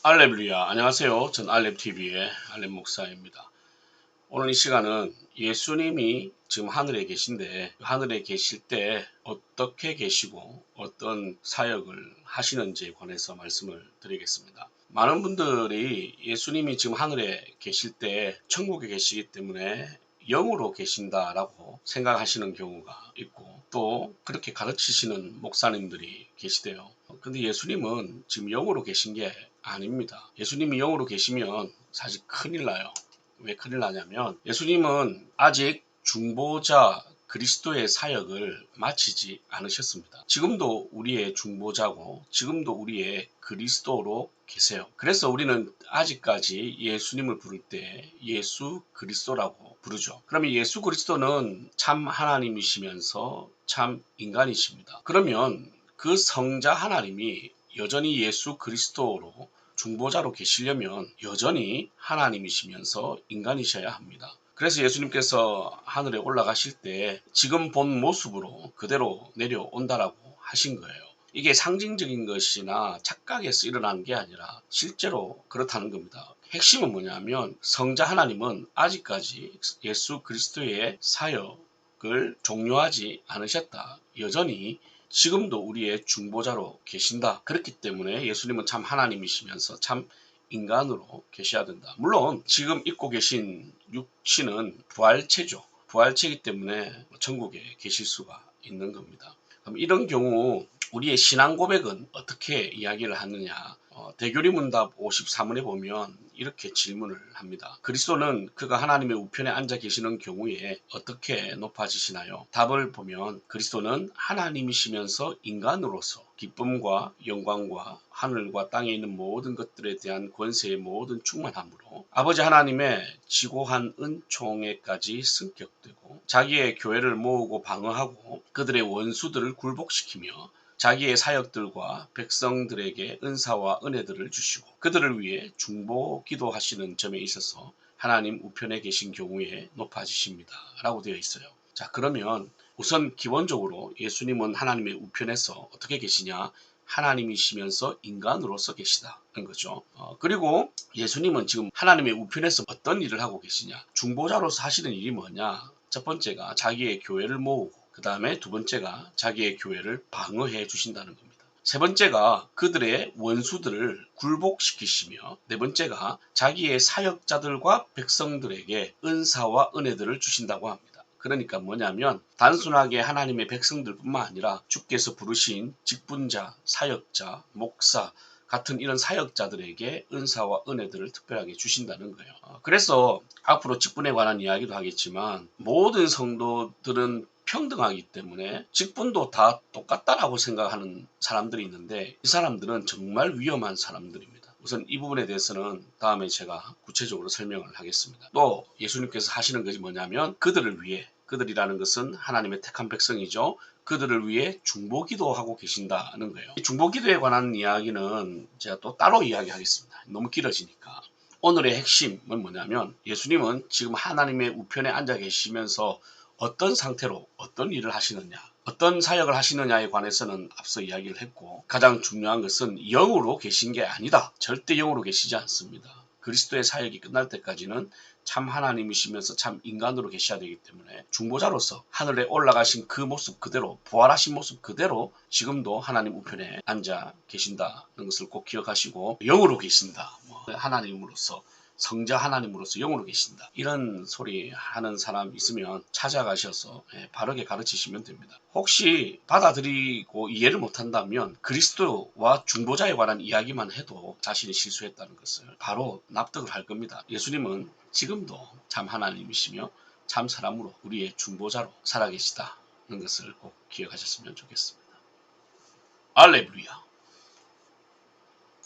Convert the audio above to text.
알렐루야. 안녕하세요. 전 알렙TV의 알렙 목사입니다. 오늘 이 시간은 예수님이 지금 하늘에 계신데 하늘에 계실 때 어떻게 계시고 어떤 사역을 하시는지에 관해서 말씀을 드리겠습니다. 많은 분들이 예수님이 지금 하늘에 계실 때 천국에 계시기 때문에 영으로 계신다라고 생각하시는 경우가 있고 또 그렇게 가르치시는 목사님들이 계시대요. 근데 예수님은 지금 영으로 계신 게 아닙니다. 예수님이 영으로 계시면 사실 큰일 나요. 왜 큰일 나냐면 예수님은 아직 중보자 그리스도의 사역을 마치지 않으셨습니다. 지금도 우리의 중보자고 지금도 우리의 그리스도로 계세요. 그래서 우리는 아직까지 예수님을 부를 때 예수 그리스도라고 부르죠. 그러면 예수 그리스도는 참 하나님이시면서 참 인간이십니다. 그러면 그 성자 하나님이 여전히 예수 그리스도로 중보자로 계시려면 여전히 하나님이시면서 인간이셔야 합니다. 그래서 예수님께서 하늘에 올라가실 때 지금 본 모습으로 그대로 내려온다라고 하신 거예요. 이게 상징적인 것이나 착각에서 일어나는 게 아니라 실제로 그렇다는 겁니다. 핵심은 뭐냐면 성자 하나님은 아직까지 예수 그리스도의 사역을 종료하지 않으셨다. 여전히 지금도 우리의 중보자로 계신다. 그렇기 때문에 예수님은 참 하나님이시면서 참 인간으로 계셔야 된다. 물론 지금 입고 계신 육신은 부활체죠. 부활체이기 때문에 천국에 계실 수가 있는 겁니다. 그럼 이런 경우 우리의 신앙 고백은 어떻게 이야기를 하느냐? 대교리문답 53원에 보면 이렇게 질문을 합니다. 그리스도는 그가 하나님의 우편에 앉아 계시는 경우에 어떻게 높아지시나요? 답을 보면 그리스도는 하나님이시면서 인간으로서 기쁨과 영광과 하늘과 땅에 있는 모든 것들에 대한 권세의 모든 충만함으로 아버지 하나님의 지고한 은총에까지 승격되고 자기의 교회를 모으고 방어하고 그들의 원수들을 굴복시키며 자기의 사역들과 백성들에게 은사와 은혜들을 주시고 그들을 위해 중보 기도하시는 점에 있어서 하나님 우편에 계신 경우에 높아지십니다. 라고 되어 있어요. 자, 그러면 우선 기본적으로 예수님은 하나님의 우편에서 어떻게 계시냐? 하나님이시면서 인간으로서 계시다는 거죠. 그리고 예수님은 지금 하나님의 우편에서 어떤 일을 하고 계시냐? 중보자로서 하시는 일이 뭐냐? 첫 번째가 자기의 교회를 모으고 그 다음에 두 번째가 자기의 교회를 방어해 주신다는 겁니다. 세 번째가 그들의 원수들을 굴복시키시며 네 번째가 자기의 사역자들과 백성들에게 은사와 은혜들을 주신다고 합니다. 그러니까 뭐냐면 단순하게 하나님의 백성들뿐만 아니라 주께서 부르신 직분자, 사역자, 목사 같은 이런 사역자들에게 은사와 은혜들을 특별하게 주신다는 거예요. 그래서 앞으로 직분에 관한 이야기도 하겠지만 모든 성도들은 평등하기 때문에 직분도 다 똑같다라고 생각하는 사람들이 있는데 이 사람들은 정말 위험한 사람들입니다. 우선 이 부분에 대해서는 다음에 제가 구체적으로 설명을 하겠습니다. 또 예수님께서 하시는 것이 뭐냐면 그들을 위해 그들이라는 것은 하나님의 택한 백성이죠. 그들을 위해 중보기도하고 계신다는 거예요. 이 중보기도에 관한 이야기는 제가 또 따로 이야기하겠습니다. 너무 길어지니까. 오늘의 핵심은 뭐냐면 예수님은 지금 하나님의 우편에 앉아 계시면서 어떤 상태로 어떤 일을 하시느냐 어떤 사역을 하시느냐에 관해서는 앞서 이야기를 했고 가장 중요한 것은 영으로 계신 게 아니다. 절대 영으로 계시지 않습니다. 그리스도의 사역이 끝날 때까지는 참 하나님이시면서 참 인간으로 계셔야 되기 때문에 중보자로서 하늘에 올라가신 그 모습 그대로 부활하신 모습 그대로 지금도 하나님 우편에 앉아 계신다는 것을 꼭 기억하시고 영으로 계신다. 하나님으로서 성자 하나님으로서 영으로 계신다. 이런 소리 하는 사람 있으면 찾아가셔서 바르게 가르치시면 됩니다. 혹시 받아들이고 이해를 못한다면 그리스도와 중보자에 관한 이야기만 해도 자신이 실수했다는 것을 바로 납득을 할 겁니다. 예수님은 지금도 참 하나님이시며 참 사람으로 우리의 중보자로 살아계시다는 것을 꼭 기억하셨으면 좋겠습니다. 알렐루야.